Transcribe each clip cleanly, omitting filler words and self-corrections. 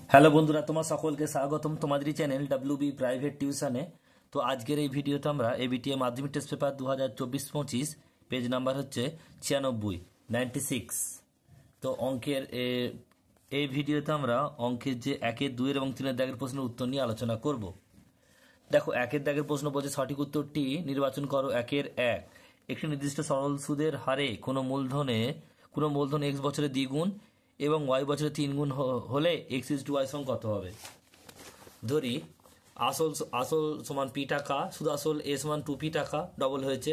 Hello বন্ধুরা, তোমার সকলকে স্বাগতম তোমাদেরই চ্যানেল ডাব্লিউবি প্রাইভেট টিউশনে। তো আজকের এই ভিডিওতে আমরা এবিটিএ মাধ্যমিক টেস্ট পেপার 2024-25 পেজ নাম্বার হচ্ছে 96, 96। তো এই ভিডিওতে আমরা অঙ্কের যে 1, 2 এবং 3 দাগের প্রশ্নের উত্তর নিয়ে আলোচনা করব। দেখো, 1 দাগের প্রশ্ন বলছে সঠিক উত্তরটি নির্বাচন করো। 1 একটি নির্দিষ্ট সরল সুদের হারে কোনো মূলধন x বছরে দ্বিগুণ এবং y বছরে 3 গুণ হলে x/y সমান কত হবে? ধরি আসল সমান p টাকা, সুদ আসল a সমান 2p টাকা, ডবল হয়েছে।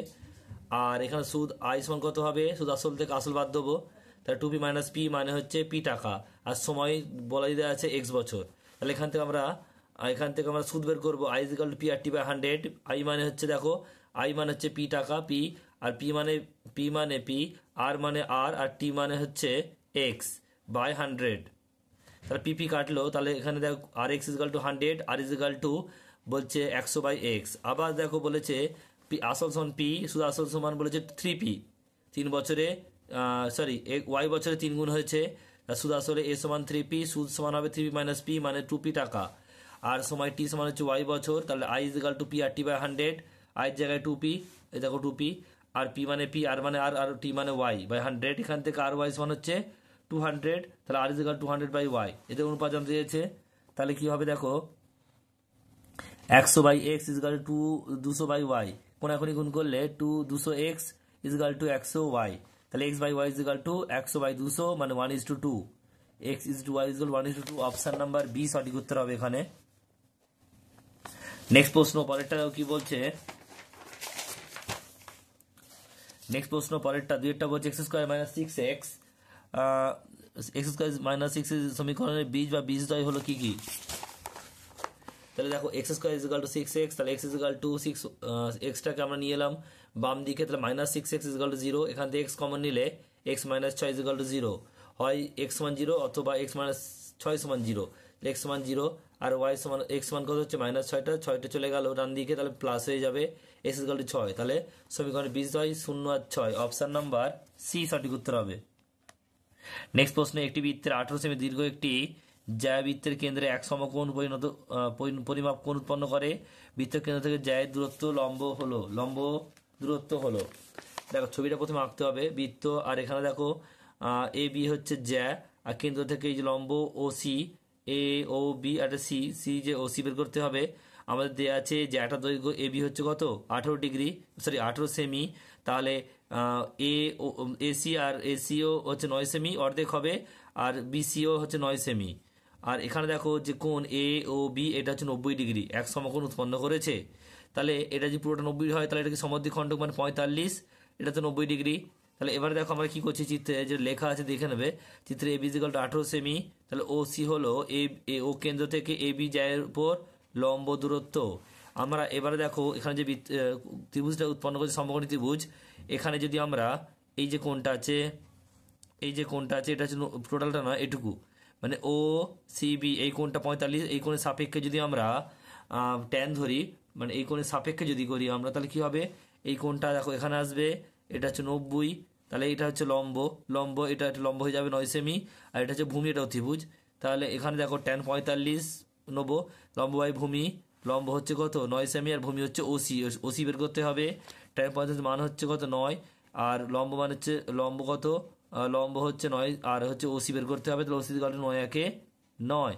আর এখানে সুদ i সমান কত হবে? সুদ আসল থেকে আসল বাদ দেবো, তাহলে 2p মাইনাস p মানে হচ্ছে p টাকা, আর সময় বলা দেওয়া আছে x বছর। তাহলে এখান থেকে আমরা সুদ বের করবো। i is equal to p R t by 100। i মানে হচ্ছে, দেখো, i মানে হচ্ছে p টাকা, p, আর p মানে p, r মানে r, আর t মানে হচ্ছে x বাই 100। তাহলে পিপি কাটলো, তাহলে এখানে দেখো আর এক্স ইজিক্যাল টু 100, আর ইজিক্যাল টু বলছে 100/x। আবার দেখো বলেছে আসল সমান পি, শুধু আসল সমান বলেছে 3p, 3 বছরে ওয়াই বছরে 3 গুণ হয়েছে। সুদ আসলে এ সমান 3p, সুদ সমান হবে 3p মাইনাস p মানে 2p টাকা, আর সময় টি সমান হচ্ছে ওয়াই বছর। তাহলে I is equal to p R T by 100, আইয়ের জায়গায় 2p, এই দেখো 2p, আর p মানে p, আর মানে আর টি মানে ওয়াই বাই 100। এখান থেকে আর ওয়াই সমান হচ্ছে 200, তাহলে আর ইজিক্যাল 200/y। এদের অনুপাত জানতে চেয়েছে, তাহলে কি হবে? দেখো, 100/x ইজিক্যাল টু 200/y, কোনাকুনি গুণ করলে 200x ইজিক্যাল টু 100y। তাহলে x/y ইজিক্যাল টু 100/200 মানে 1:2, x/y is equal 1:2। Option number B সঠিক উত্তর হবে এখানে। নেক্সট প্রশ্ন পরেরটা কি বলছে? নেক্সট প্রশ্ন পরেরটা 2 বলছে x² minus 6x, x² minus 6 সমীকরণের বীজ বা বীজদ্বয় হলো কি কি? তাহলে দেখো, x² ইজিক্যাল টু 6x, তাহলে x ইজিক্যাল টু 6, এক্সটাকে আমরা নিয়ে এলাম বাম দিকে, তাহলে মাইনাস 6x ইজিক্যাল টু 0। এখান থেকে x কমন নিলে x মাইনাস 6 ইজিক্যাল টু 0, হয় x সমান 0 অথবা x মাইনাস 6 সমান 0। x সমান 0 আর y সমান x সমান কত হচ্ছে? মাইনাস 6টা চলে গেল ডান দিকে, তাহলে প্লাস হয়ে যাবে x ইজিক্যাল টু 6। তাহলে সমীকরণের বীজদ্বয় 0 আর 6, অপশন নাম্বার সি সঠিক উত্তর হবে। নেক্সট প্রশ্ন, একটি বৃত্তের 18 সেমি দীর্ঘ একটি জ্যাবৃত্তের কেন্দ্রে এক সমকোণ পরিমাপ কোণ উৎপন্ন করে। বৃত্তের কেন্দ্র থেকে জ্যায়ের দূরত্ব লম্ব দূরত্ব হলো। দেখো, ছবিটা প্রথমে আঁকতে হবে বৃত্ত, আর এখানে দেখো এ বি হচ্ছে জ্যা, আর কেন্দ্র থেকে এই যে লম্ব ও সি, এ ও বি আর সি যে ও সি বের করতে হবে। আমাদের দেওয়া আছে যে একটা দৈর্ঘ্য এ বি হচ্ছে কত? 18 সেমি। তাহলে এসি আর এসিও হচ্ছে 9 সেমি, অর্ধেক হবে, আর বিসিও হচ্ছে 9 সেমি। আর এখানে দেখো যে কোণ এ ও বি এটা হচ্ছে 90°, এক সমকোণ উৎপন্ন করেছে। তাহলে এটা যদি পুরোটা 90 হয়, তাহলে এটাকে সমদ্বিখণ্ডক মানে 45, এটা তো 90°। তাহলে এবারে দেখো আমরা কি করছি, চিত্রে যে লেখা আছে দেখে নেবে। চিত্রে A B is equal two 18 semi, তাহলে ও সি হলো ও কেন্দ্র থেকে এ বি জ্যায়ের উপর লম্ব দূরত্ব। আমরা এবারে দেখো এখানে যে ত্রিভুজটা উৎপন্ন করছে সমকোণী ত্রিভুজ, এখানে যদি আমরা এই যে কোণটা আছে এটা হচ্ছে টোটালটা নয়, এটুকু মানে ও সি বি, এই কোণটা 45, এই কোণের সাপেক্ষে যদি আমরা ট্যান ধরি, মানে এই কোণের সাপেক্ষে যদি করি আমরা, তাহলে কি হবে? এই কোণটা দেখো এখানে আসবে, এটা হচ্ছে 90, তাহলে এটা হচ্ছে লম্ব, এটা একটা লম্ব হয়ে যাবে 9 সেমি, আর এটা হচ্ছে ভূমি, এটা ত্রিভুজ। তাহলে এখানে দেখো ট্যান 45 নেবো, লম্ব বাই ভূমি, লম্ব হচ্ছে কত? 9 সেমি, আর ভূমি হচ্ছে ওসি বের করতে হবে। ট্যান 45 মান হচ্ছে কত? 9, আর লম্ব মান হচ্ছে কত? লম্ব হচ্ছে 9, আর হচ্ছে ওসি বের করতে হবে। তাহলে ওসি ইকুয়াল টু 9 একে 9,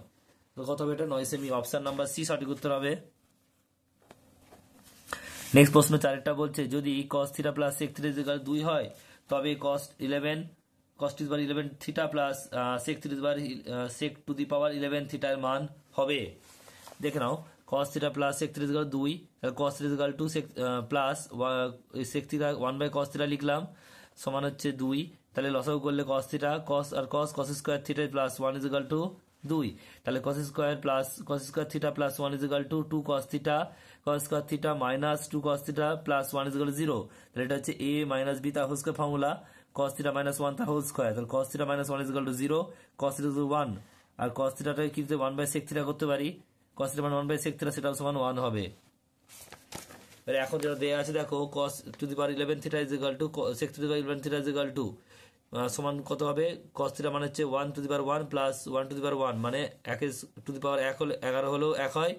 তো কত হবে? এটা 9 সেমি, অপশন নাম্বার সি সঠিক উত্তর হবে। নেক্সট প্রশ্ন 4টা বলছে যদি cos theta plus sec theta equal 2 হয়, তবে cos to the power 11 theta plus sec to the power 11 থিটার মান হবে। দেখে নাও, cos theta plus sec theta equal 2, তাহলে cos theta equal to plus sec theta 1/cos theta লিখলাম সমান হচ্ছে 2। তাহলে লসাগু করলে cos theta, cos square theta plus 1 equal to 2। তাহলে cos square theta plus 1 equal to 2 cos square theta minus 2 cos theta plus 1 equal to 0। তাহলে এটা হচ্ছে a মাইনাস b তার whole square formula, cos theta minus 1 তার whole square. তাহলে cos theta minus 1 equal to 0, cos theta equal to 1, আর cos থিটাটাকে কি 1/sec theta করতে পারি, cos থিটা মানে 1/sec থিটা, সেটাও সমান 1 হবে। এখন যেটা দেয়া আছে দেখো, cos to the power 11 theta is equal to sec to the power 11 theta is equal to সমান কত হবে, cos থিটা মানে হচ্ছে 1 to the power 1 plus 1 to the power 1 মানে 1 এর টু দি পাওয়ার 1 হলে 11 হলেও 1 হয়,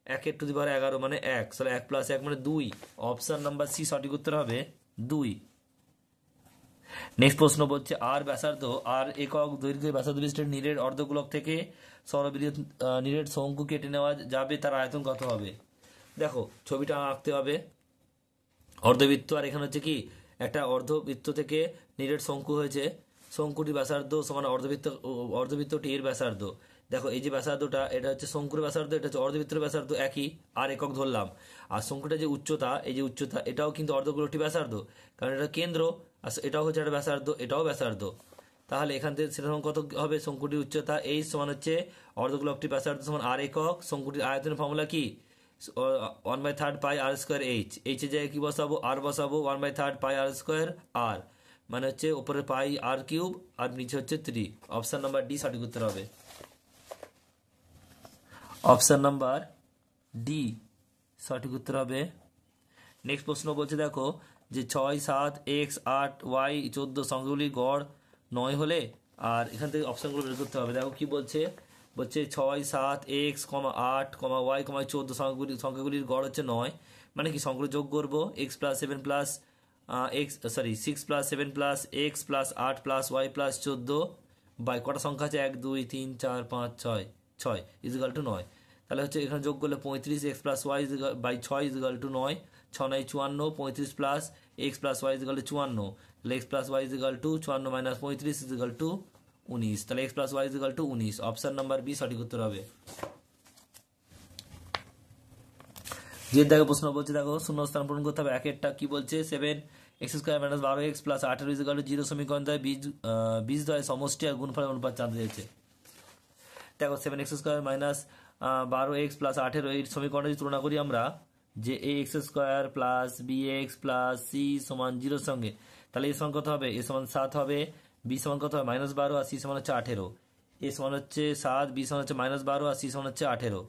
1 এর টু দি পাওয়ার 11 মানে 1, তাহলে 1 প্লাস 1 মানে 2। অপশন নাম্বার সি সঠিক উত্তর হবে 2। নেক্সট প্রশ্ন বলছে আর ব্যাসার্ধ, আর একক দৈর্ঘ্যের ব্যাসার্ধ বিশিষ্ট নিরেট অর্ধগোলক থেকে সরবৃহৎ নিরেট শঙ্কু কেটে নেওয়া যাবে, তার আয়তন কত হবে। দেখো ছবিটা আঁকতে হবে, অর্ধবৃত্ত, আর এখানে হচ্ছে কি একটা অর্ধবৃত্ত থেকে নিরেট শঙ্কু হয়েছে, শঙ্কুটি ব্যাসার্ধ সমান অর্ধবৃত্তটি এর ব্যাসার্ধ। দেখো এই যে ব্যাসার্ধটা এটা হচ্ছে শঙ্কুর ব্যাসার্ধ, এটা হচ্ছে অর্ধবৃত্তের ব্যাসার্ধ একই, আর একক ধরলাম। আর শঙ্কুটা যে উচ্চতা, এই যে উচ্চতা এটাও কিন্তু অর্ধগোলকটি ব্যাসার্ধ, কারণ এটা কেন্দ্র, আর এটাও হচ্ছে একটা ব্যাসার্ধ, এটাও ব্যাসার্ধ। তাহলে এখান থেকে সেটা কত হবে, শঙ্কুটির উচ্চতা এই সমান হচ্ছে অর্ধগোলকটি ব্যাসার্ধ সমান আর একক। শঙ্কুটির আয়তনের ফর্মুলা কি, 1/3 পাই আর স্কোয়ার এইচ, এইচের জায়গায় কি বসাবো, আর বসাবো, 1/3 পাই আর স্কোয়ার আর মানে হচ্ছে উপরে পাই আর কিউব আর নিচে হচ্ছে 3। অপশন নাম্বার ডি সঠিক উত্তর হবে, অপশন নাম্বার ডি সঠিক উত্তর হবে। নেক্সট প্রশ্ন বলছে দেখো যে 6, 7, x, 8, y, 14 সংখ্যাগুলির গড় 9 হলে, আর এখান থেকে অপশনগুলো বের করতে হবে। দেখো কি বলছে, বলছে 6, 7, x, 8, y, 14 সংখ্যাগুলির গড় হচ্ছে 9, মানে কি সংখ্যাগুলো যোগ করবো, x plus 7 plus six plus 7 plus x plus 8 plus y plus 14 by কটা সংখ্যা আছে 1 2 3 4 5 6 6 ইজিক্যাল টু 9। তাহলে হচ্ছে এখানে যোগ করলে 35 x plus Y by 6 is equal to 9, 6 9 54, 35 plus x plus Y is equal to 54, তাহলে x plus Y is equal to 54 minus 35 is equal to 19, তাহলে x plus Y is equal to 19। Option number B সঠিক উত্তর হবে। যে দেখো প্রশ্ন বলছে দেখো শূন্য স্থান পূরণ করতে হবে, একেরটা কি বলছে 7 x square minus 12x plus 18 is equal to 0 সমীকরণ দ্বয় বীজদ্বয় সমষ্টি আর গুণফলের অনুপাত জানতে চাইছে। দেখো 7x square minus 12x plus 18 এই সমীকরণে যদি তুলনা করি আমরা, যে ax square plus bx plus c সমান 0 সঙ্গে, তাহলে এ সমান কত হবে, এ সমান 7 হবে, b সমান কত হবে -12 আর c সমান হচ্ছে 18, এ সমান হচ্ছে 7, b সমান হচ্ছে -12 আর c সমান হচ্ছে 18।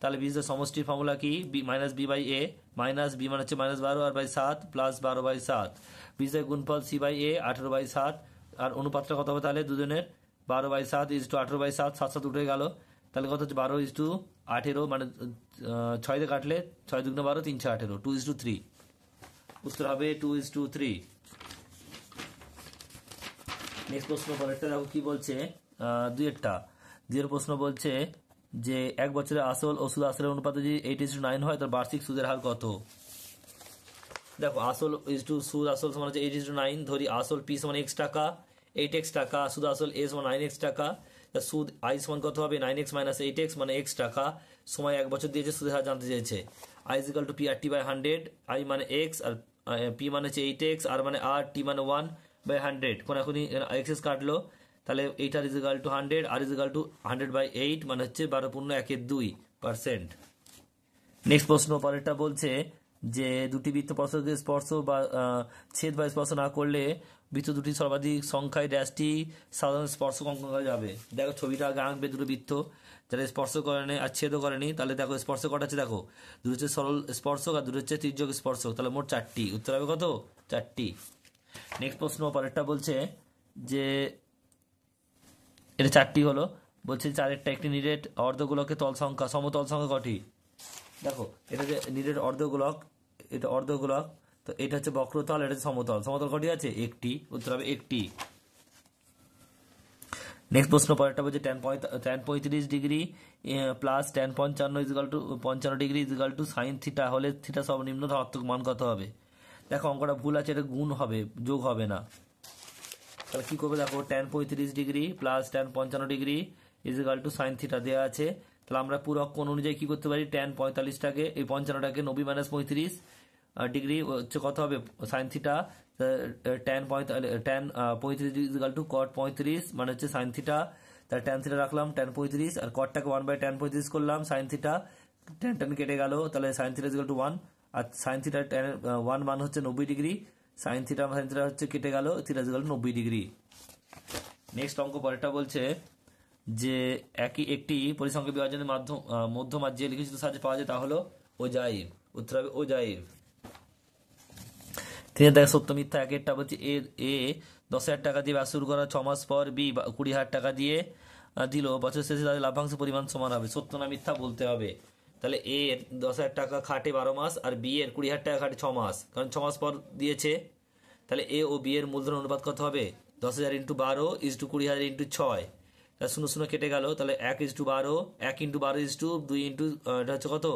তাহলে বীজের সমষ্টির ফর্মুলা কি, minus B by A, minus B মানে হচ্ছে -12 আর বাই 7 প্লাস 12/7, বীজের গুণফল c বাই এ 18/7, আর অনুপাতটা কত হবে তাহলে দুজনের 12/7 ইজ টু 18/7, 7 7 উঠে গেল, তাহলে কত হচ্ছে 12 ইজ টু 18, মানে 6 দিয়ে কাটলে 6 2 12 3 6 18, 2:3, উত্তর হবে 2:3। নেক্সট প্রশ্ন পরেরটা দেখো কি বলছে, দুইয়ের প্রশ্ন বলছে যে এক বছরে আসল ও সুদ আসলের অনুপাত যদি 8:9 হয় তার বার্ষিক সুদের হার কত। দেখো আসল ইজ টু সুদ আসল সমান হচ্ছে 8:9, ধরি আসল পি সমান x টাকা, 8x টাকা, সুদ আসল a সমান 9x টাকা, সুদ i সমান কত হবে 9x মাইনাস 8x মানে x টাকা, সময় 1 বছর দিয়েছে, সুদের হার জানতে চেয়েছে। i is equal to P R T by 100, i মানে x আর p মানে হচ্ছে 8x, আর মানে r, t মানে 1/100, কোন এখনই x কাটলো, তাহলে 8 R is equal to 100, R is equal to 100/8 মানে হচ্ছে 12.1-2%। নেক্সট প্রশ্ন পরেরটা বলছে যে দুটি বৃত্ত পরস্পরকে স্পর্শ বা ছেদ বা স্পর্শ না করলে বৃত্ত দুটি সর্বাধিক সংখ্যায় ড্যাশটি সাধারণ স্পর্শক অঙ্কন করা যাবে। দেখো ছবিটা আগে আঁকবে, দুটো বৃত্ত যারা স্পর্শ করেনি আর ছেদও করেনি, তাহলে দেখো স্পর্শ কটা আছে, দেখো দুটো হচ্ছে সরল স্পর্শক আর দুটো হচ্ছে তির্যক স্পর্শক, তাহলে মোট 4টি, উত্তর হবে কত 4টি। নেক্সট প্রশ্ন পরেরটা বলছে যে এটা 4টি হলো, বলছে 4-এরটা একটি নিরেট অর্ধগোলকের তল সংখ্যা সমতল সংখ্যা কটি। দেখো এটা যে নিরেট অর্ধগোলক, এটা অর্ধগোলক, তো এটা হচ্ছে বক্রতল, এটা হচ্ছে সমতল, সমতল কটি আছে একটি, উত্তর হবে একটি। নেক্সট প্রশ্ন পরেরটা বলছে tan 35 degree plus tan 55 is equal to 55 degree is equal to sine theta হলে থিটা সর্বনিম্ন ধনাত্মক মান কত হবে। দেখো অঙ্কটা ভুল আছে, এটা গুণ হবে, যোগ হবে না, তাহলে কি করবে, দেখো tan 35 degree plus tan 55 degree is equal to sine theta দেওয়া আছে, তাহলে আমরা পুরো কোণ অনুযায়ী কি করতে পারি, tan 45টাকে এই 55টাকে 90 মাইনাস 35 ডিগ্রি হচ্ছে কত হবে sine theta, tan 35 is equal to cot 35 মানে হচ্ছে সাইন থিটা, তাহলে tan থিটা রাখলাম tan 35 আর cotটাকে 1/tan 35 করলাম, সাইন থিটা tan কেটে গেল, তাহলে সাইন থিটা ইজিক্যাল টু 1, আর সাইন থিটা 1 মান হচ্ছে 90 ডিগ্রি, সাইন থিটা হচ্ছে কেটে গেল, theta is equal to 90 degree. Next অঙ্ক পরেরটা বলছে যে একটি পরিসংখ্যা বিভাজনের মধ্যমাত যে লিখিত সাহায্যে পাওয়া যায় তা হলো ওজাইভ, উত্তর হবে ওজাইভ। তিনি দেখ সত্য মিথ্যা, একেরটা বলছে এ 10,000 টাকা দিয়ে ব্যবসা শুরু করা 6 মাস পর বি 20,000 টাকা দিয়ে দিল, বছর শেষে তাদের লাভ্যাংশ পরিমাণ সমান হবে। সত্য না মিথ্যা বলতে হবে। তাহলে এ এর 10,000 টাকা খাটে 12 মাস আর বি এর 20,000 টাকা খাটে 6 মাস, কারণ 6 মাস পর দিয়েছে। তাহলে এ ও বি এর মূলধন অনুপাত কত হবে? 10,000 ইন্টু 12 ইজ টু 20,000 ইন্টু 6। তাহলে 0 0 কেটে গেল। তাহলে 1 is to 12, 1 into 12 is to 2 into এটা হচ্ছে কত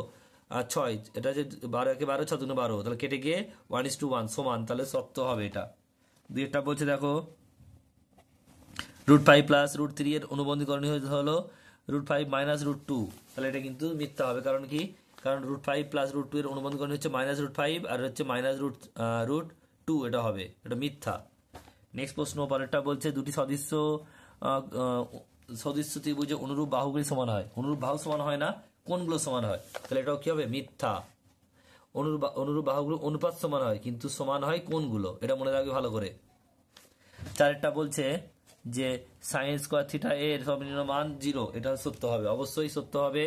6, এটা হচ্ছে 12 একে 12, 6 2 12, তাহলে কেটে গিয়ে 1:1 সমান, তাহলে সত্য হবে এটা। দুইটা বলছে দেখো √5 প্লাস √3 এর অনুবন্ধীকরণীয় হলো √5 মাইনাস √2, তাহলে এটা কিন্তু মিথ্যা হবে। কারণ কি? কারণ √5 প্লাস √2 এর অনুবন্ধীকরণ হচ্ছে -√5 আর হচ্ছে -√2, এটা হবে, এটা মিথ্যা। নেক্সট প্রশ্ন পরেরটা বলছে দুটি সদৃশ্য ত্রিভুজে অনুরূপ বাহুগুলি সমান হয়। অনুরূপ বাহু সমান হয় না, কোনগুলো সমান হয়? তাহলে এটাও কি হবে? মিথ্যা। অনুরূপ বাহুগুলো অনুপাত সমান হয়, কিন্তু সমান হয় কোনগুলো? এটা মনে রাখবে ভালো করে। চারেরটা বলছে যে sin স্কয়ার থিটা এর সর্বনিম্ন মান 0, এটা সত্য হবে, অবশ্যই সত্য হবে।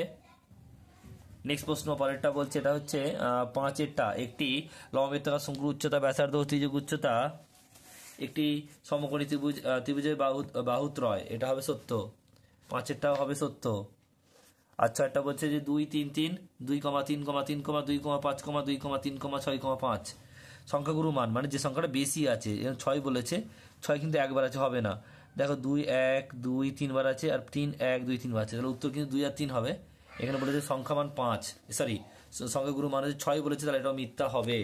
নেক্সট প্রশ্ন পরেরটা বলছে, এটা হচ্ছে 5এরটা, একটি লম্ববৃত্তাকার শঙ্কুর উচ্চতা ব্যাসার্ধ ও ত্রিভুজ উচ্চতা একটি সমকোণী ত্রিভুজের বাহুত্রয়, এটা হবে সত্য। 5এরটাও হবে সত্য। আচ্ছা, একটা বলছে যে 2 3 3 2, 3, 3, 2, 5, 2, 3, 6, 5 সংখ্যাগুরু মান, মানে যে সংখ্যাটা বেশি আছে, 6 বলেছে, 6 কিন্তু একবার আছে, হবে না। দেখো 2 1 2 3 বার আছে আর 3 1 2 3 বার আছে, তাহলে উত্তর কিন্তু 2 আর 3 হবে। এখানে বলেছে সংখ্যা মান 5, সরি সংখ্যাগুরু মান হচ্ছে 6 বলেছে, তাহলে এটাও মিথ্যা হবে।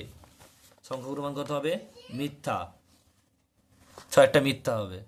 সংখ্যাগুরু মান কত হবে? মিথ্যা, 6টা মিথ্যা হবে।